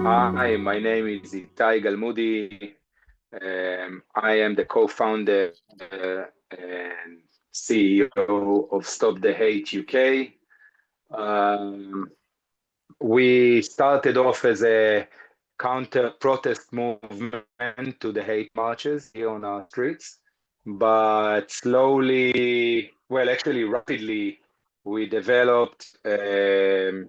Hi, my name is Itai Galmudy. I am the co-founder and CEO of StopTheHate UK. Um, we started off as a counter-protest movement to the hate marches here on our streets, but slowly, well, actually rapidly, we developed a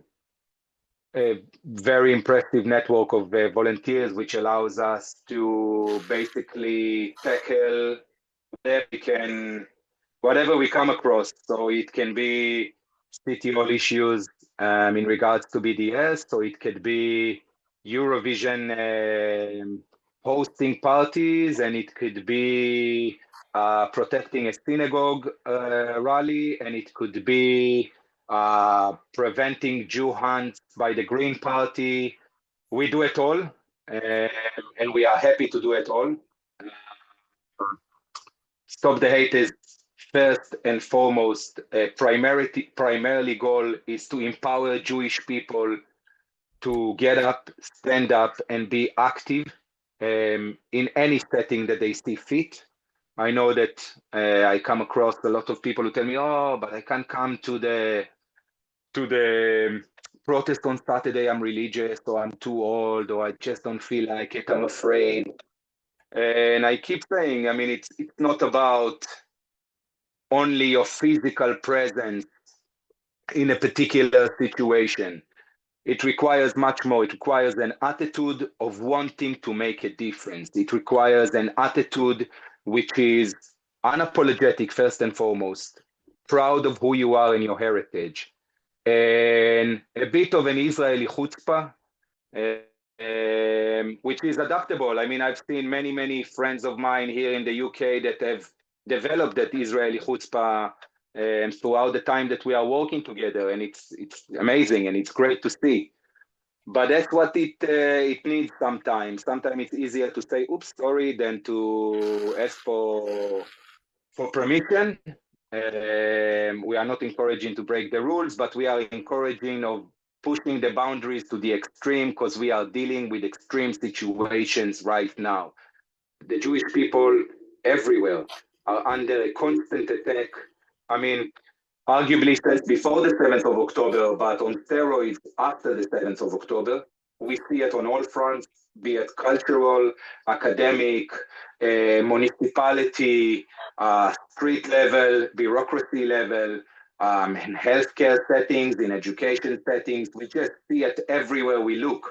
very impressive network of volunteers, which allows us to basically tackle whatever we come across. So it can be city hall issues in regards to BDS, so it could be Eurovision hosting parties, and it could be protecting a synagogue rally, and it could be preventing Jew hunts by the Green Party. We do it all, and we are happy to do it all. Stop the Hate is first and foremost, primarily goal is to empower Jewish people to get up, stand up, and be active in any setting that they see fit. I know that I come across a lot of people who tell me, "Oh, but I can't come to the protest on Saturday. I'm religious, or I'm too old, or I just don't feel like it. I'm afraid." And I keep saying, I mean, it's not about only your physical presence in a particular situation. It requires much more. It requires an attitude of wanting to make a difference. It requires an attitude which is unapologetic, first and foremost, proud of who you are and your heritage, and a bit of an Israeli chutzpah, which is adaptable. I mean, I've seen many friends of mine here in the UK that have developed that Israeli chutzpah throughout the time that we are working together, and it's amazing and it's great to see. But that's what it needs sometimes. Sometimes it's easier to say, "Oops, sorry," than to ask for permission. We are not encouraging to break the rules, but we are encouraging of pushing the boundaries to the extreme, because we are dealing with extreme situations right now. The Jewish people everywhere are under a constant attack. I mean, arguably since before the 7th of October, but on steroids after the 7th of October. We see it on all fronts, be it cultural, academic, municipality, street level, bureaucracy level, in healthcare settings, in education settings. We just see it everywhere we look.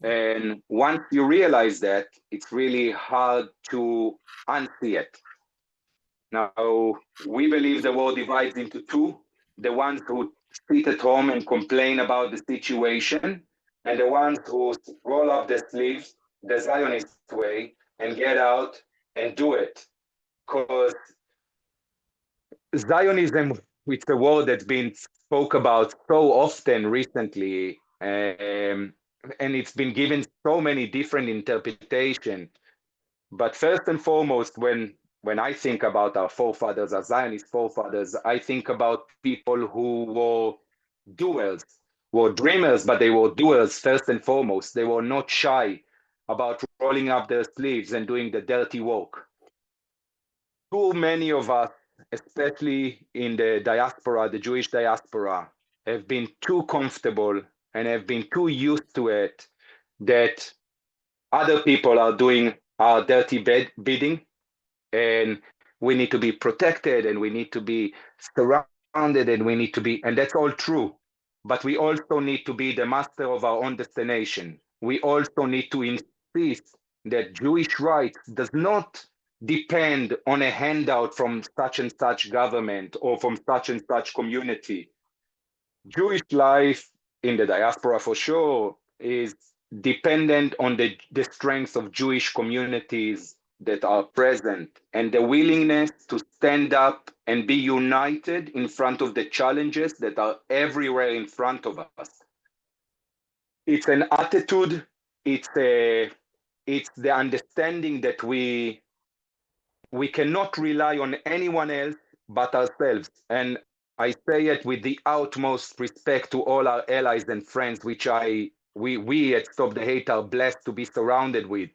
And once you realize that, it's really hard to unsee it. Now, we believe the world divides into two: the ones who sit at home and complain about the situation, and the ones who roll up their sleeves the Zionist way and get out and do it. Because Zionism, it's a word that's been spoke about so often recently, and it's been given so many different interpretations. But first and foremost, when I think about our forefathers, our Zionist forefathers, I think about people who were doers, were dreamers, but they were doers first and foremost. They were not shy about rolling up their sleeves and doing the dirty work. Too many of us, especially in the diaspora, the Jewish diaspora, have been too comfortable and have been too used to it that other people are doing our dirty bidding, and we need to be protected, and we need to be surrounded, and we need to be, and that's all true. But we also need to be the master of our own destination. We also need to insist that Jewish rights does not depend on a handout from such and such government or from such and such community. Jewish life in the diaspora, for sure, is dependent on the strength of Jewish communities that are present, and the willingness to stand up and be united in front of the challenges that are everywhere in front of us. It's an attitude, it's the understanding that we cannot rely on anyone else but ourselves. And I say it with the utmost respect to all our allies and friends, which we at Stop the Hate are blessed to be surrounded with,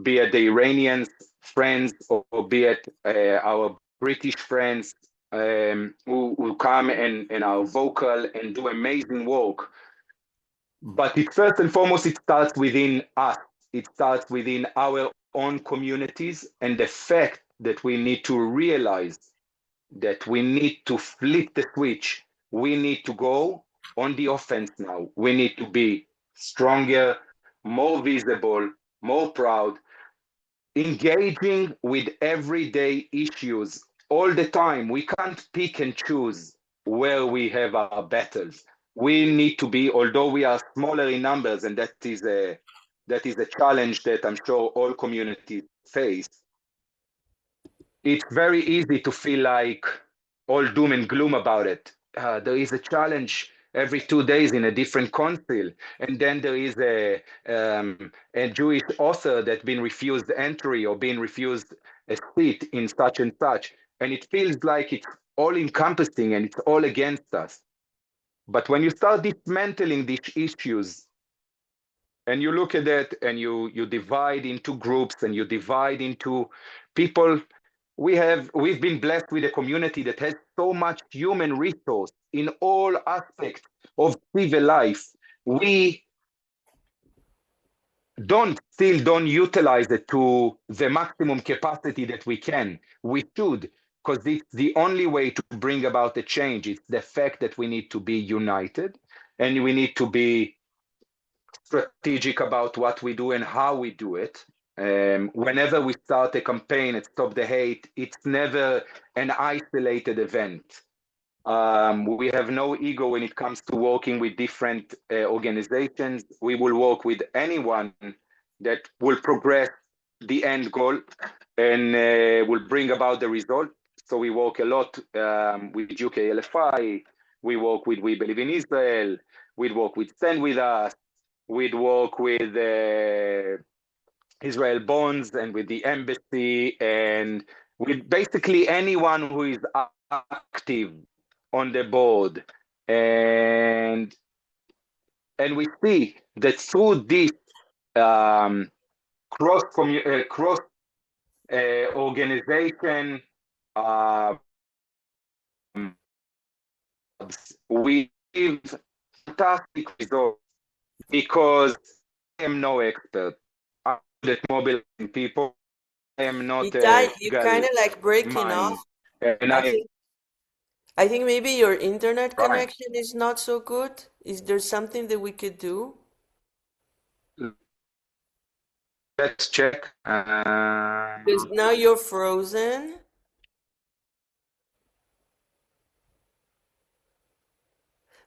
be it the Iranians friends or be it our British friends who come and are vocal and do amazing work. But it first and foremost, it starts within us. It starts within our own communities, and the fact that we need to realize that we need to flip the switch. We need to go on the offense now. We need to be stronger, more visible, more proud, engaging with everyday issues all the time. We can't pick and choose where we have our battles. We need to be, although we are smaller in numbers, and that is a challenge that I'm sure all communities face. It's very easy to feel like all doom and gloom about it. There is a challenge every 2 days in a different council, and then there is a Jewish author that's been refused entry or been refused a seat in such and such, and it feels like it's all encompassing and it's all against us. But when you start dismantling these issues and you look at it and you divide into groups and you divide into people, we've been blessed with a community that has so much human resource in all aspects of civil life. We don't utilize it to the maximum capacity that we can. We should, because it's the only way to bring about a change. It's the fact that we need to be united and we need to be strategic about what we do and how we do it. Whenever we start a campaign at Stop the Hate, it's never an isolated event. We have no ego when it comes to working with different organizations. We will work with anyone that will progress the end goal and will bring about the result. So we work a lot with UKLFI. We work with We Believe in Israel. We work with Stand With Us. We'd work with Israel Bonds and with the embassy and with basically anyone who is active on the board. And we see that through this cross organization, we give fantastic results because I am no expert. I'm good at mobilizing people. I am not Itai, a you kind legal of like breaking mind. off. And I I think I think maybe your internet right. connection is not so good. Is there something that we could do? Let's check. Because now you're frozen.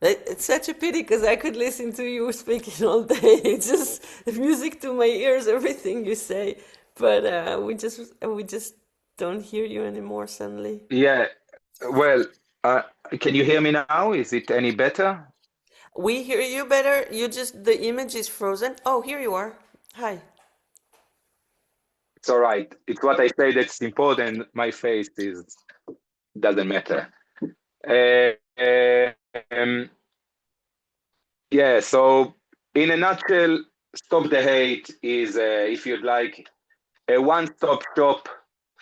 It's such a pity because I could listen to you speaking all day. It's just music to my ears, everything you say. But we just don't hear you anymore suddenly. Yeah. Well, can you hear me now? Is it any better? We hear you better. You just the image is frozen. Oh, here you are. Hi. It's all right. It's what I say that's important. My face is doesn't matter. Uh, um, yeah. So, in a nutshell, Stop the Hate is, if you'd like, a one-stop shop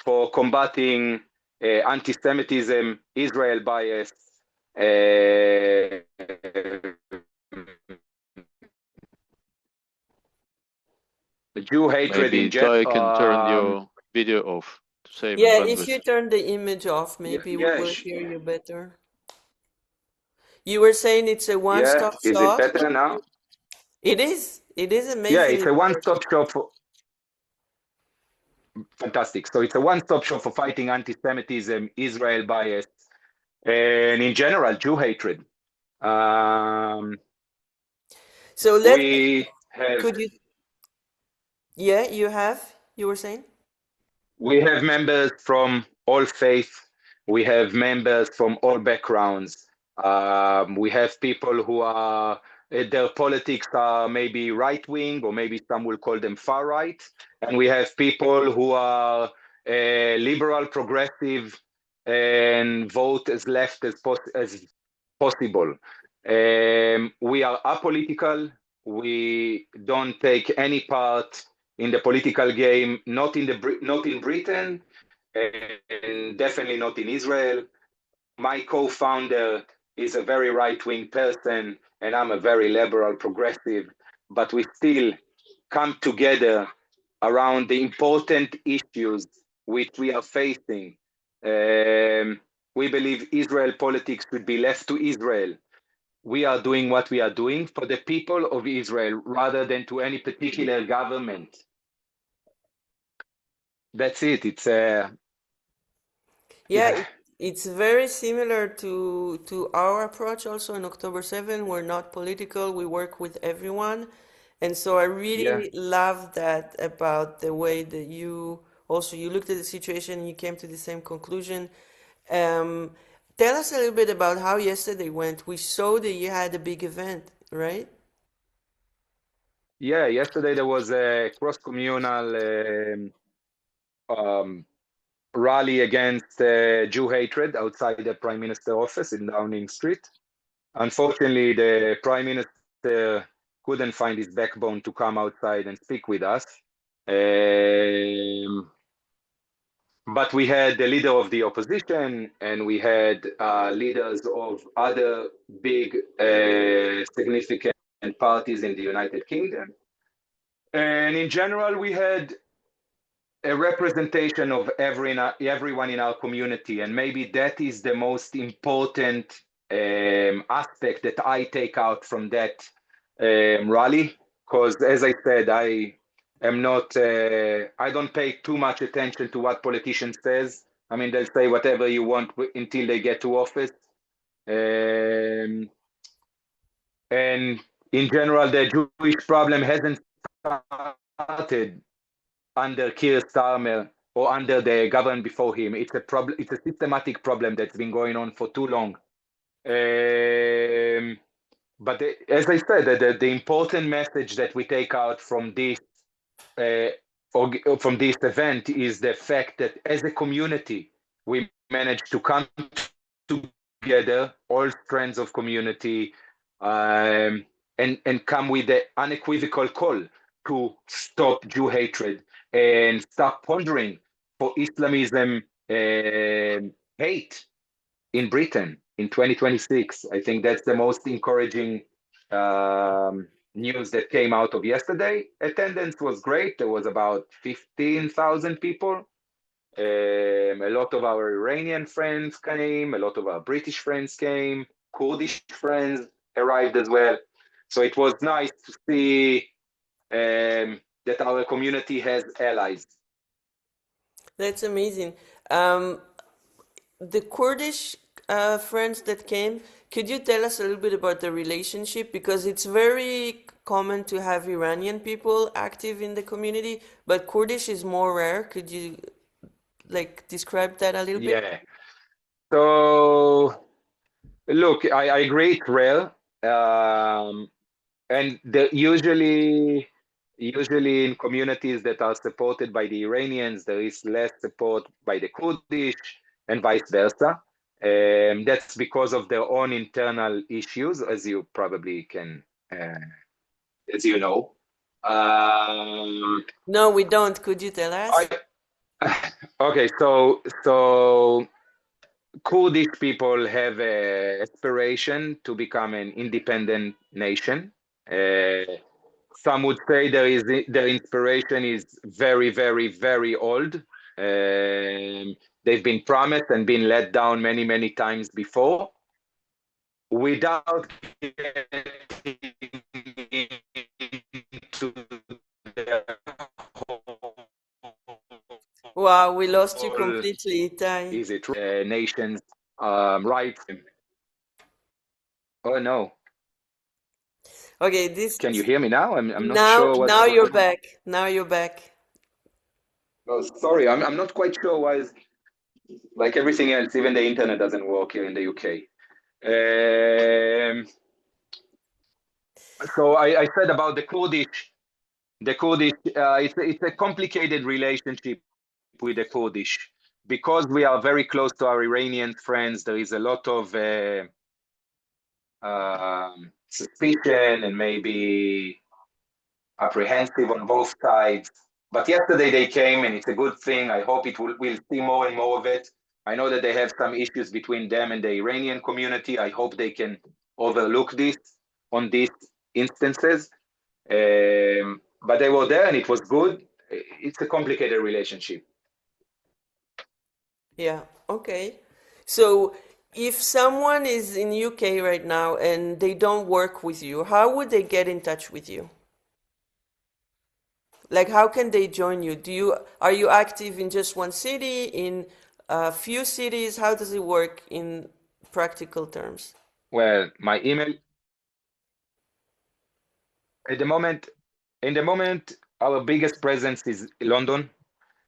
for combating anti-Semitism, Israel bias, uh, Jew hatred Maybe in general. Itai can turn your video off to save Yeah, if bandwidth. you turn the image off, Yeah, maybe we yeah, will hear you better. You were saying it's a yeah. one-stop Is it shop. better now? It is. It is Yeah, amazing. it's a one-stop shop for fantastic. So it's a one-stop shop for fighting anti-Semitism, Israel bias, and in general, Jew hatred. Um, So we have could you, yeah, you have, you were saying? we have members from all faiths. We have members from all backgrounds. We have people who are their politics are maybe right wing, or maybe some will call them far right, and we have people who are liberal, progressive, and vote as left as possible. We are apolitical. We don't take any part in the political game, not in Britain, and definitely not in Israel. My co-founder is a very right-wing person, and I'm a very liberal progressive, but we still come together around the important issues which we are facing. We believe Israel politics should be left to Israel. We are doing what we are doing for the people of Israel rather than to any particular government. That's it. Yeah, it's very similar to our approach also in October 7. We're not political, we work with everyone. And so I Yeah. really love that about the way that you looked at the situation and you came to the same conclusion. Um, Tell us a little bit about how yesterday went. We saw that you had a big event, right? Yeah, yesterday there was a cross-communal um, rally against Jew hatred outside the Prime Minister office in Downing Street. Unfortunately, the Prime Minister couldn't find his backbone to come outside and speak with us. But we had the leader of the opposition, and we had leaders of other big significant parties in the United Kingdom. And in general, we had a representation of everyone in our community, and maybe that is the most important aspect that I take out from that rally. Because, as I said, I am not. I don't pay too much attention to what politicians says. I mean, they'll say whatever you want until they get to office. And in general, the Jewish problem hasn't started under Keir Starmer or under the government before him. It's a problem. It's a systematic problem that's been going on for too long. But as I said, the important message that we take out from this from this event is the fact that as a community, we managed to come together, all strands of community, and come with the unequivocal call to stop Jew hatred and start pondering for Islamism hate in Britain in 2026. I think that's the most encouraging news that came out of yesterday. Attendance was great. There was about 15,000 people. A lot of our Iranian friends came, a lot of our British friends came, Kurdish friends arrived as well. So it was nice to see that our community has allies. That's amazing. The Kurdish friends that came, could you tell us a little bit about the relationship? Because it's very common to have Iranian people active in the community, but Kurdish is more rare. Could you describe that a little bit? Yeah. So look, I agree it's rare. And usually in communities that are supported by the Iranians, there is less support by the Kurdish and vice versa. That's because of their own internal issues, as you probably can, as you know. No, we don't. Could you tell us? Okay, so Kurdish people have an aspiration to become an independent nation. Some would say their inspiration is very, very, very old. They've been promised and been let down many, many times before. Without getting into the Wow, we lost you whole, completely, Itai. is it nations' rights? Oh no. Okay, this Can you hear me now? I'm not now sure now what's you're going on. back. Now you're back. Oh, sorry, I'm not quite sure why. Like everything else, even the internet doesn't work here in the UK. So I said about the Kurdish. It's a complicated relationship with the Kurdish. because we are very close to our Iranian friends, there is a lot of suspicion and maybe apprehensive on both sides. But yesterday they came, and it's a good thing. I hope we'll see more and more of it. I know that they have some issues between them and the Iranian community. I hope they can overlook this on these instances. But they were there and it was good. It's a complicated relationship. Yeah, okay. So if someone is in UK right now and they don't work with you, how would they get in touch with you? Like, how can they join you? Are you active in just one city, in a few cities? How does it work in practical terms? Well, my email in the moment, our biggest presence is London.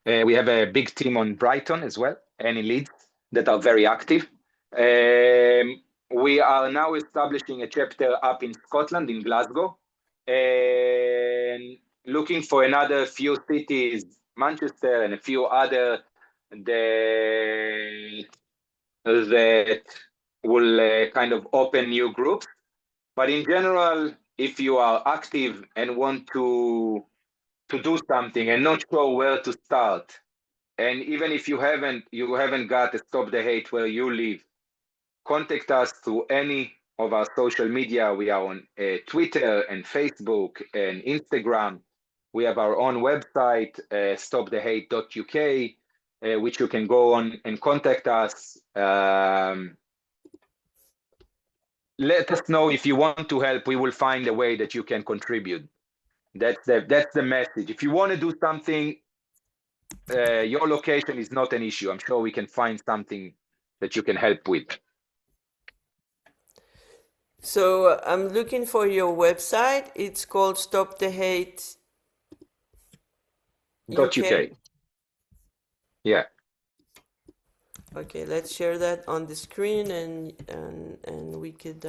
We have a big team on Brighton as well, and in Leeds that are very active. We are now establishing a chapter up in Scotland, in Glasgow, and looking for another few cities, Manchester and a few other that will kind of open new groups. But in general, if you are active and want to do something and not sure where to start, and even if you haven't got a Stop the Hate where you live, contact us through any of our social media. We are on Twitter and Facebook and Instagram. We have our own website, StopTheHate.uk, which you can go on and contact us. Let us know if you want to help. We will find a way that you can contribute. That's the message. If you want to do something, your location is not an issue. I'm sure we can find something that you can help with. So I'm looking for your website. It's called Stop the Hate .uk. Yeah. Okay, let's share that on the screen, and we could.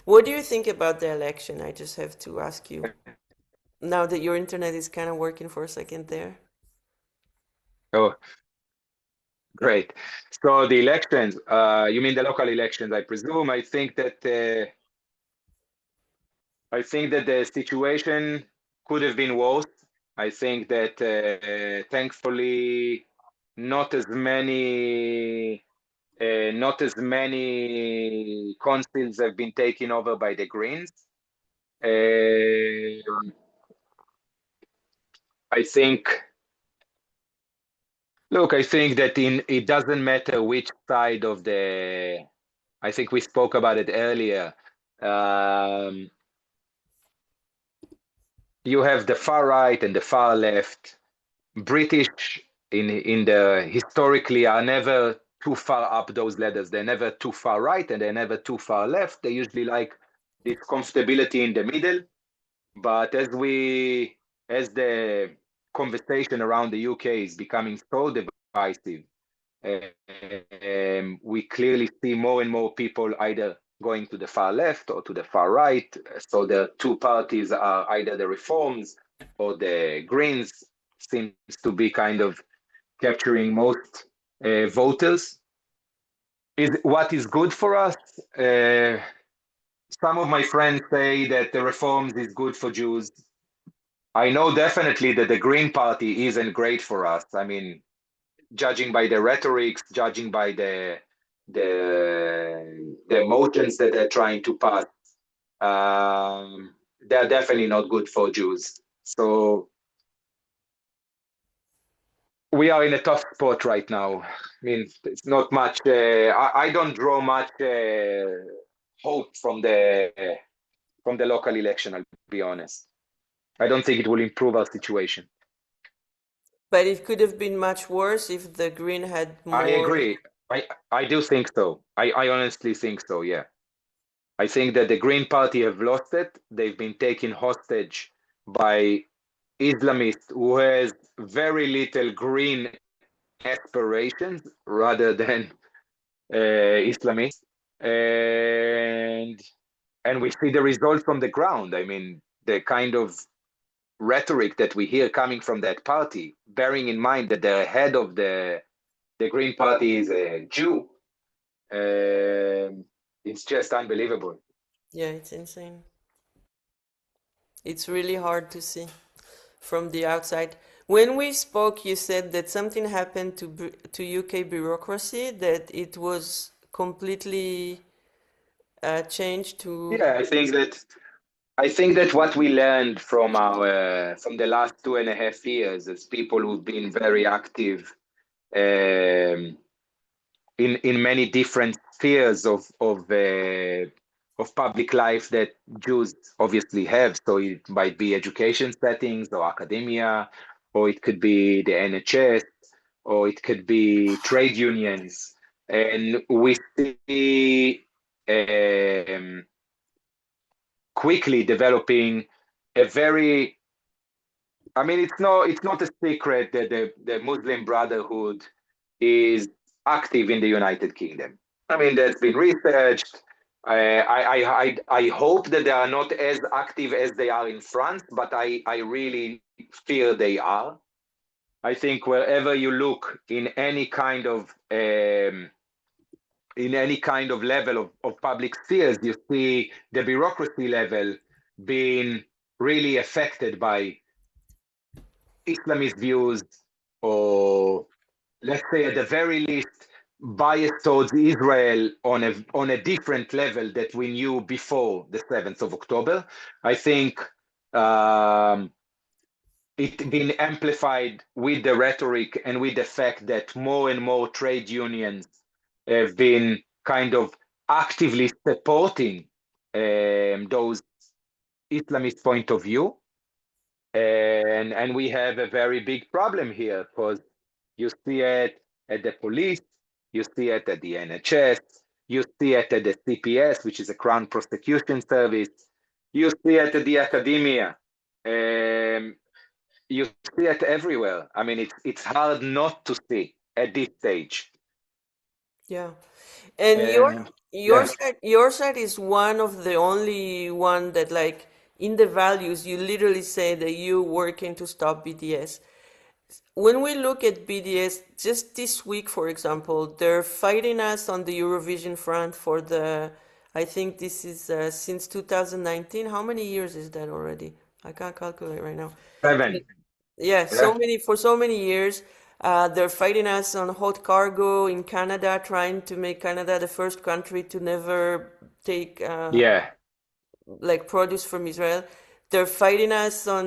What do you think about the election? I just have to ask you. Now that your internet is kind of working for a second there. Oh, great. So the elections, you mean the local elections, I presume. I think that the situation could have been worse. I think that thankfully not as many councils have been taken over by the Greens. I think that it doesn't matter which side of the, I think we spoke about it earlier. You have the far right and the far left. British in the historically are never too far up those ladders. They're never too far right and they're never too far left. They usually like this comfortability in the middle. But as the conversation around the UK is becoming so divisive, we clearly see more and more people either going to the far left or to the far right. So the two parties are either the Reforms or the Greens, seems to be kind of capturing most voters. What is good for us? Some of my friends say that the Reforms is good for Jews. I know definitely that the Green Party isn't great for us. I mean, judging by the rhetoric, judging by the motions that they're trying to pass, they're definitely not good for Jews. So we are in a tough spot right now. I mean, it's not much. I don't draw much hope from the local election. I'll be honest. I don't think it will improve our situation. But it could have been much worse if the Green had more. I agree. I do think so. I honestly think so, yeah. I think that the Green Party have lost it. They've been taken hostage by Islamists who has very little green aspirations rather than Islamists. And we see the results from the ground. I mean, the kind of rhetoric that we hear coming from that party, bearing in mind that they're ahead of the the Green Party is a Jew. It's just unbelievable. Yeah, it's insane. It's really hard to see from the outside. When we spoke, you said that something happened to UK bureaucracy, that it was completely changed to. Yeah, I think that what we learned from our from the last 2.5 years as people who've been very active in many different spheres of public life that Jews obviously have. So it might be education settings or academia, or it could be the NHS, or it could be trade unions, and we see quickly developing a very. I mean, it's not a secret that the Muslim Brotherhood is active in the United Kingdom. I mean, that's been researched. I hope that they are not as active as they are in France, but I really fear they are. I think wherever you look in any kind of level of public spheres, you see the bureaucracy level being really affected by Islamist views, or let's say at the very least bias towards Israel on a different level that we knew before the 7th of October. I think it been amplified with the rhetoric and with the fact that more and more trade unions have been kind of actively supporting those Islamist point of view. And we have a very big problem here, because you see it at the police, you see it at the NHS, you see it at the CPS, which is a Crown Prosecution Service, you see it at the academia, you see it everywhere. I mean, it's hard not to see at this stage. Yeah, and Yeah. your side is one of the only one that, like, in the values you literally say that you working to stop BDS. When we look at BDS, just this week, for example, they're fighting us on the Eurovision front for the, I think this is since 2019. How many years is that already? I can't calculate right now. 7. Yeah, Yeah. for so many years. They're fighting us on hot cargo in Canada, trying to make Canada the first country to never take Yeah. like produce from Israel. They're fighting us on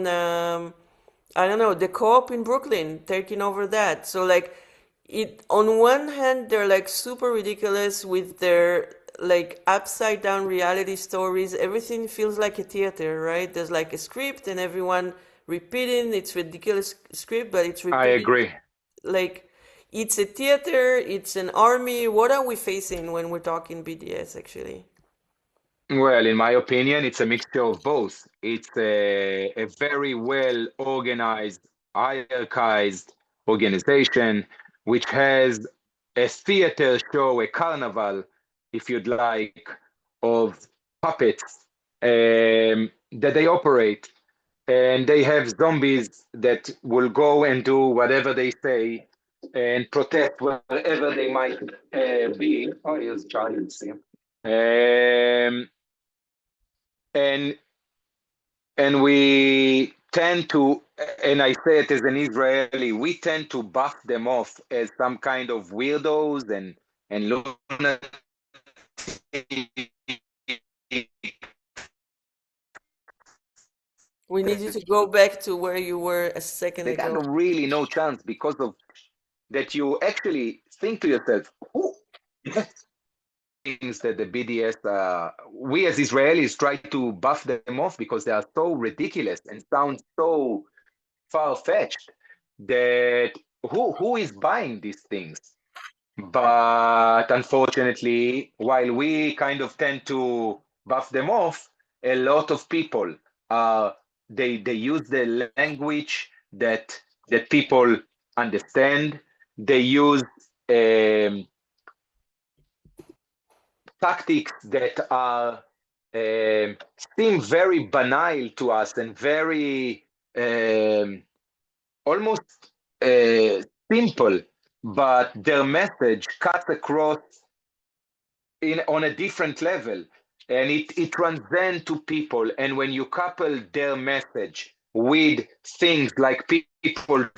I don't know, the co-op in Brooklyn, taking over that. So like it on one hand they're like super ridiculous with their like upside down reality stories. Everything feels like a theater, right? There's like a script and everyone repeating. It's ridiculous script, but it's I repeating agree. like it's a theater, it's an army. What are we facing when we're talking BDS actually? Well, in my opinion, it's a mixture of both. It's a very well organized, hierarchized organization which has a theater show, a carnival, if you'd like, of puppets that they operate. And they have zombies that will go and do whatever they say and protest wherever they might be. Oh, here's Charlie. See him. And we tend to, and I say it as an Israeli, we tend to buff them off as some kind of weirdos and lunatics. We need you to go back to where you were a second They got ago. really no chance, because of that. You actually think to yourself, who things that the BDS, we as Israelis try to buff them off because they are so ridiculous and sound so far-fetched that who is buying these things? But unfortunately, while we kind of tend to buff them off, a lot of people they use the language that people understand. They use tactics that are seem very banal to us and very almost simple but their message cuts across on a different level, and it transcends to people. And when you couple their message with things like people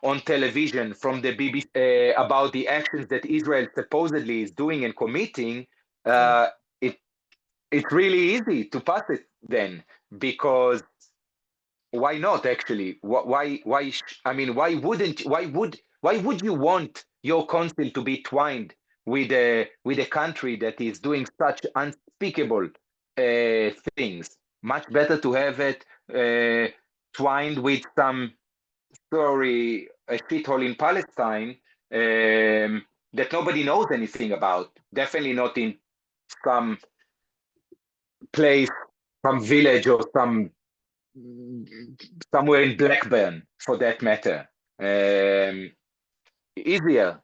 on television from the BBC about the actions that Israel supposedly is doing and committing, it it's really easy to pass it then, because why not actually? I mean, why would you want your council to be twined with a country that is doing such unspeakable things? Much better to have it twined with some story, a shithole in Palestine that nobody knows anything about. Definitely not in some place, some village, or somewhere in Blackburn, for that matter. Easier,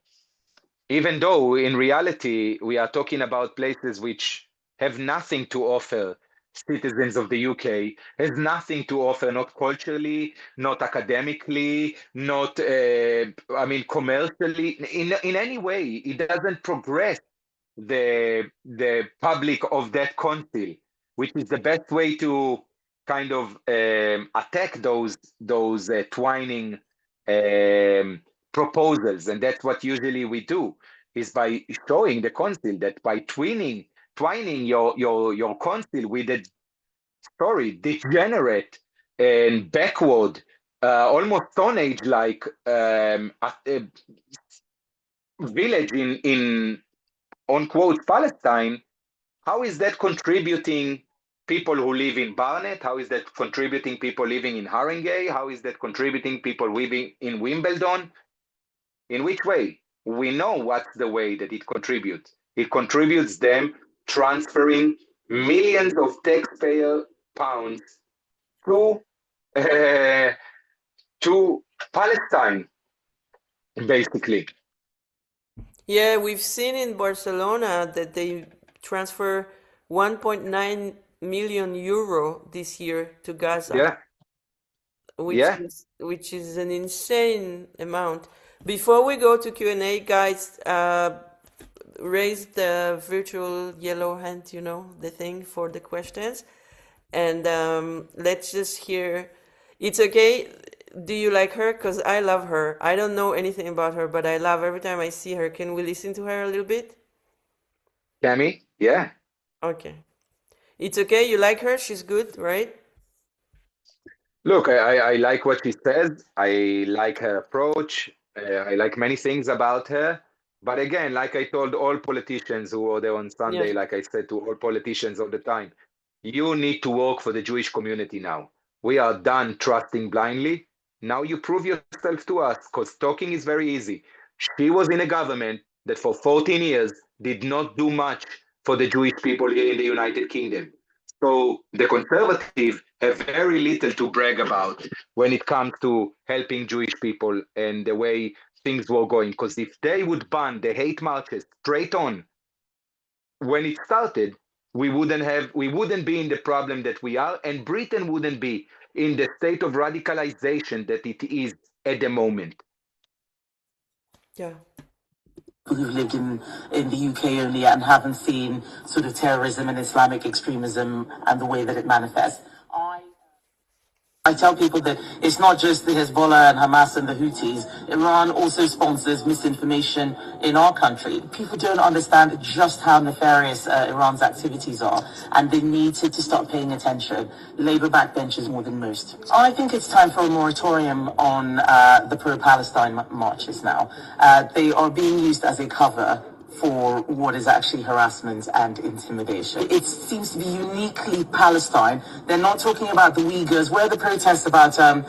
even though in reality we are talking about places which have nothing to offer citizens of the UK, has nothing to offer, not culturally, not academically, not commercially, in any way. It doesn't progress the public of that council, which is the best way to kind of attack those twining proposals. And that's what usually we do, is by showing the council that by twining your council with a story degenerate and backward, almost Stone Age like village in unquote Palestine, how is that contributing people who live in Barnet? How is that contributing people living in Haringey? How is that contributing people living in Wimbledon? In which way? We know what's the way that it contributes. It contributes them transferring millions of taxpayer pounds to Palestine, basically. Yeah, we've seen in Barcelona that they transfer 1.9 million euro this year to Gaza. Yeah. Which is an insane amount. Before we go to Q&A, guys, raise the virtual yellow hand, the thing for the questions. And let's just hear. It's okay. Do you like her? Because I love her. I don't know anything about her, but I love every time I see her. Can we listen to her a little bit? Tammy? Yeah. Okay. It's okay. You like her? She's good, right? Look, I like what she says. I like her approach. I like many things about her. But again, like I told all politicians who were there on Sunday, Yeah. like I said to all politicians all the time, you need to work for the Jewish community now. We are done trusting blindly. Now you prove yourself to us, because talking is very easy. She was in a government that for 14 years did not do much for the Jewish people here in the United Kingdom. So the conservatives have very little to brag about when it comes to helping Jewish people and the way things were going. Because if they would ban the hate marches straight on when it started, we wouldn't be in the problem that we are, and Britain wouldn't be in the state of radicalization that it is at the moment. Yeah. Who've lived in the UK only and haven't seen sort of terrorism and Islamic extremism and the way that it manifests. I tell people that it's not just the Hezbollah and Hamas and the Houthis. Iran also sponsors misinformation in our country. People don't understand just how nefarious Iran's activities are, and they need to start paying attention. Labour backbenchers more than most. I think it's time for a moratorium on the pro-Palestine marches now. They are being used as a cover for what is actually harassment and intimidation. It seems to be uniquely Palestine. They're not talking about the Uyghurs. Where are the protests about, the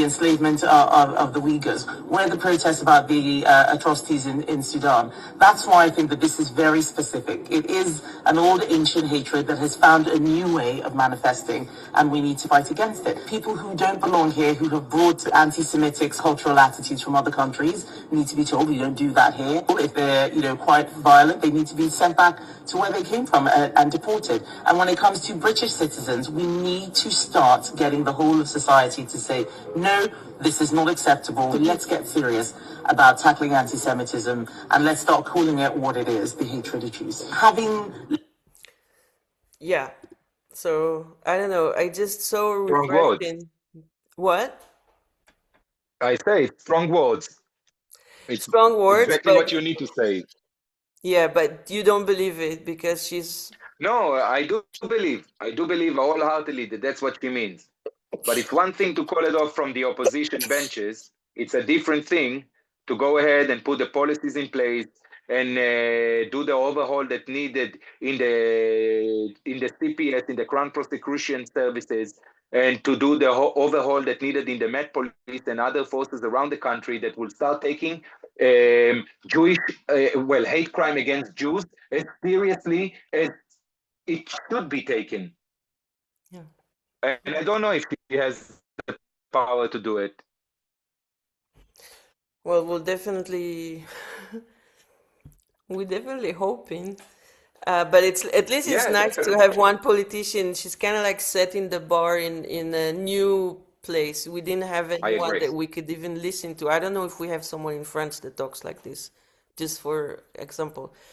enslavement of the Uyghurs? Where are the protests about the atrocities in Sudan? That's why I think that this is very specific. It is an old ancient hatred that has found a new way of manifesting, and we need to fight against it. People who don't belong here, who have brought anti-Semitic cultural attitudes from other countries, need to be told we don't do that here. If they're, quite quite violent, they need to be sent back to where they came from and deported. And when it comes to British citizens, we need to start getting the whole of society to say, no, this is not acceptable. Let's get serious about tackling anti-Semitism and let's start calling it what it is, the hatred of Jews. Yeah. So I don't know. I just so Strong words. refreshing. What? I say strong words. It's Strong words, exactly but what you need to say. yeah, but you don't believe it because she's No, I do believe wholeheartedly that that's what she means. But it's one thing to call it off from the opposition benches. It's a different thing to go ahead and put the policies in place and do the overhaul that needed in the CPS, in the Crown Prosecution Services, and to do the overhaul that needed in the Met Police and other forces around the country that will start taking Jewish, hate crime against Jews as seriously as it should be taken. yeah. And I don't know if she has the power to do it. Well, we're definitely hoping. But it's at least it's Yeah, nice to have one politician. She's kind of like setting the bar in a new place. We didn't have I anyone agree. that we could even listen to. I don't know if we have someone in France that talks like this, just for example.